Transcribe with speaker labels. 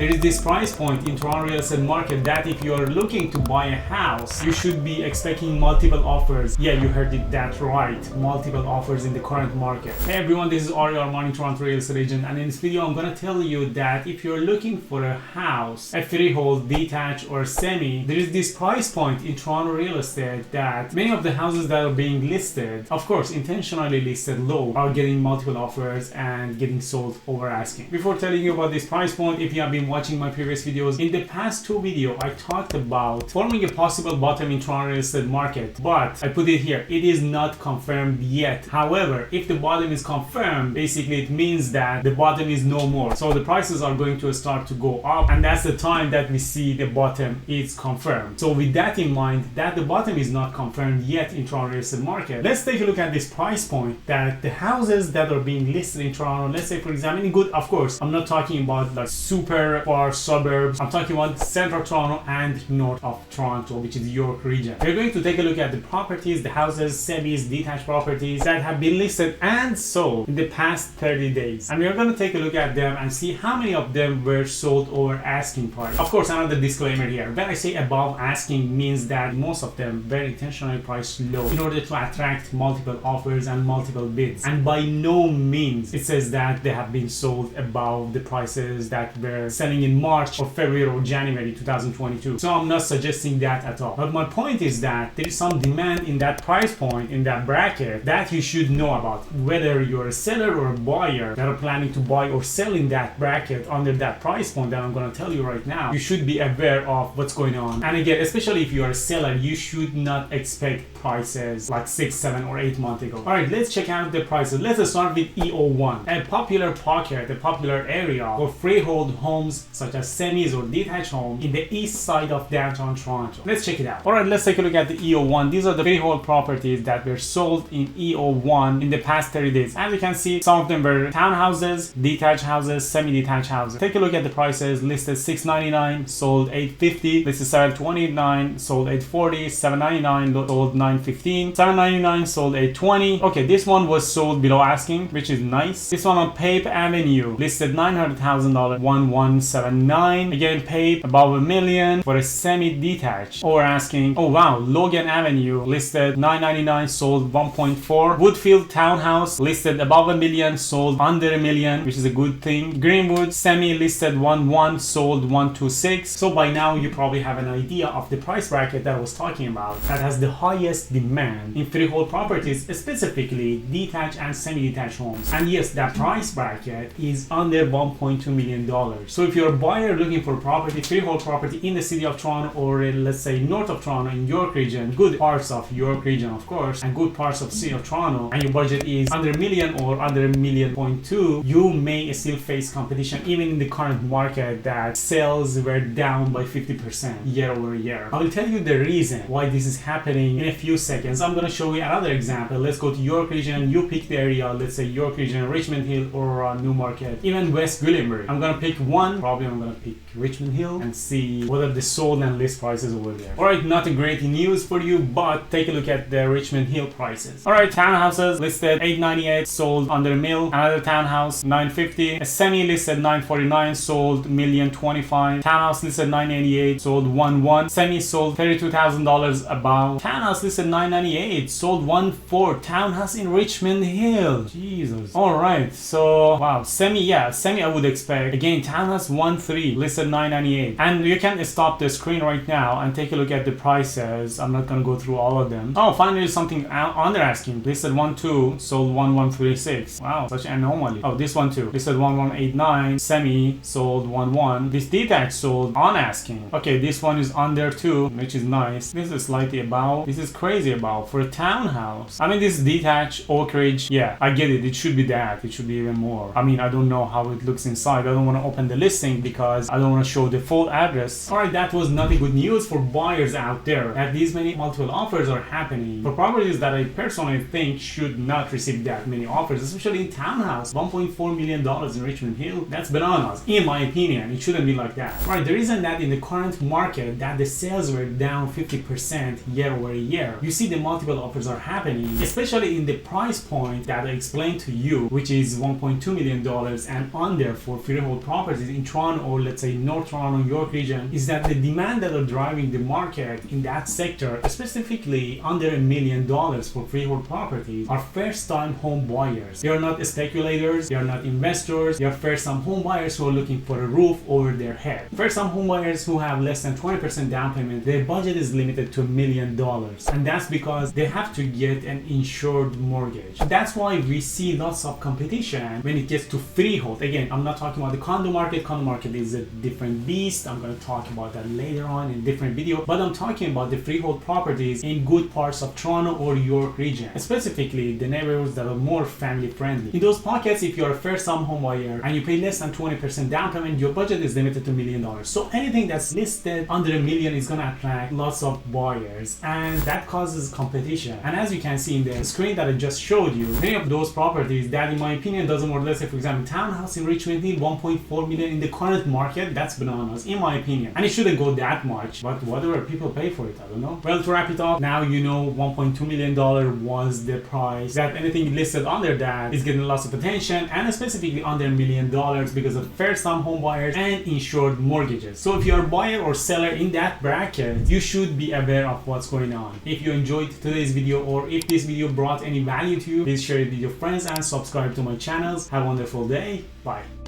Speaker 1: there is this price point in Toronto real estate market that if you are looking to buy a house, you should be expecting multiple offers. Yeah, you heard it that right. Multiple offers in the current market. Hey everyone, this is Ari, our Morning Toronto real estate agent, and in this video I'm gonna tell you that if you're looking for a house, a freehold, detached or semi, there is this price point in Toronto real estate that many of the houses that are being listed, of course intentionally listed low, are getting multiple offers and getting sold over asking. Before telling you about this price point, if you have been watching my previous videos, in the past two videos I talked about forming a possible bottom in Toronto real estate market, but I put it here, it is not confirmed yet. However, if the bottom is confirmed, basically it means that the bottom is no more, so the prices are going to start to go up, and that's the time that we see the bottom is confirmed. So with that in mind, that the bottom is not confirmed yet in Toronto real estate market, let's take a look at this price point that the houses that are being listed in Toronto, let's say for example, in good, of course I'm not talking about like super far suburbs, I'm talking about central Toronto and north of Toronto, which is York region. We're going to take a look at the properties, the houses, semis, detached properties that have been listed and sold in the past 30 days, and we're going to take a look at them and see how many of them were sold over asking price. Of course, another disclaimer here, when I say above asking means that most of them were intentionally priced low in order to attract multiple offers and multiple bids, and by no means it says that they have been sold above the prices that were selling in March or February or January 2022. So I'm not suggesting that at all, but my point is that there is some demand in that price point, in that bracket, that you should know about. Whether you're a seller or a buyer that are planning to buy or sell in that bracket under that price point that I'm going to tell you right now, you should be aware of what's going on. And again, especially if you're a seller, you should not expect prices like 6, 7 or 8 months ago. Alright, let's check out the prices. Let's start with EO1, a popular pocket, a popular area for freehold homes such as semis or detached homes in the east side of downtown Toronto. Let's check it out. Alright, let's take a look at the EO1. These are the freehold properties that were sold in EO1 in the past 30 days. As you can see, some of them were townhouses, detached houses, semi-detached houses. Take a look at the prices. Listed $699, sold $850. Listed $729, sold $840. $799, sold $915. $799, sold $820. Okay, this one was sold below asking, which is nice. This one on Pape Avenue, listed $900,000, $1179. Again, Pape above $1 million for a semi-detached, or asking. Oh wow, Logan Avenue, listed $999, sold $1.4. Woodfield Townhouse, listed above $1 million, sold under $1 million, which is a good thing. Greenwood semi, listed $1.1, sold $1.26. So by now you probably have an idea of the price bracket that I was talking about that has the highest demand in freehold properties, specifically detached and semi-detached homes. And yes, that price bracket is under $1.2 million. So if you're a buyer looking for property, freehold property in the city of Toronto, or let's say north of Toronto in York region, good parts of York region of course, and good parts of city of Toronto, and your budget is under $1 million or under $1.2 million, you may still face competition even in the current market that sales were down by 50% year over year. I will tell you the reason why this is happening in a few seconds. I'm going to show you another example. Let's go to York region. You pick the area, let's say York region, Richmond Hill, or Newmarket, even West Gwillimbury. I'm going to pick one. Probably I'm going to pick Richmond Hill and see what are the sold and list prices over there. Alright, not a great news for you, but take a look at the Richmond Hill prices. Alright, townhouses listed $898, sold under $1 million. Another townhouse $950. A semi listed $949, sold $1,025,000. Townhouse listed $988, sold $1.1. Semi sold $32,000 above. Townhouse listed $998, sold $1.4. Townhouse in Richmond Hill. Jesus. Alright, so wow, semi I would expect. Again, townhouse $1.3, listed $998. And you can stop the screen right now and take a look at the prices. I'm not gonna go through all of them. Oh, finally something under asking. Listed $1.2, sold $1.136. Wow, such an anomaly. Oh, this one too. Listed $1.189. Semi sold $1.1. This detached sold on asking. Okay, this one is under 2, which is nice. This is slightly above. This is crazy above for a townhouse. I mean, this is detached, Oak Ridge. Yeah, I get it. It should be that. It should be even more. I mean, I don't know how it looks inside. I don't want to open the listing because I don't want to show the full address. Alright, that was not a good news for buyers out there that these many multiple offers are happening for properties that I personally think should not receive that many offers, especially in townhouse. $1.4 million in Richmond Hill. That's bananas. In my opinion, it shouldn't be like that. Right, the reason that in the current market that the sales were down 50% year over year, you see the multiple offers are happening, especially in the price point that I explained to you, which is $1.2 million and under for freehold properties in Toronto or let's say North Toronto, York region is that the demand that are driving the market in that sector, specifically under $1 million for freehold properties, are first-time home buyers. They are not speculators, they are not investors, they are first-time home buyers who are looking for a roof over their head. First-time home buyers who have less than 20% down payment, their budget is limited to $1 million, and that's because they have to get an insured mortgage. That's why we see lots of competition when it gets to freehold. Again, I'm not talking about the condo market. Condo market is a different beast. I'm going to talk about that later on in a different video, but I'm talking about the freehold properties in good parts of Toronto or York region, specifically the neighborhoods that are more family friendly. In those pockets, if you're a first-time home buyer and you pay less than 20% down payment, your budget is limited to $1 million. So anything that's listed under $1 million is going to attract lots of buyers, and that causes competition. And as you can see in the screen that I just showed you, many of those properties that in my opinion doesn't work. Let's say for example townhouse in Richmond Hill, 1.4 million in the current market, that's bananas in my opinion, and it shouldn't go that much, but whatever people pay for it, I don't know. Well, to wrap it up, now you know $1.2 million was the price, that anything listed under that is getting lots of attention, and specifically under $1 million because of first-time home buyers and insured mortgages. So if you're a buyer or seller in that bracket, you should be aware of what's going on. If you enjoyed today's video, or if this video brought any value to you, please share it with your friends and subscribe to my channels. Have a wonderful day. Bye.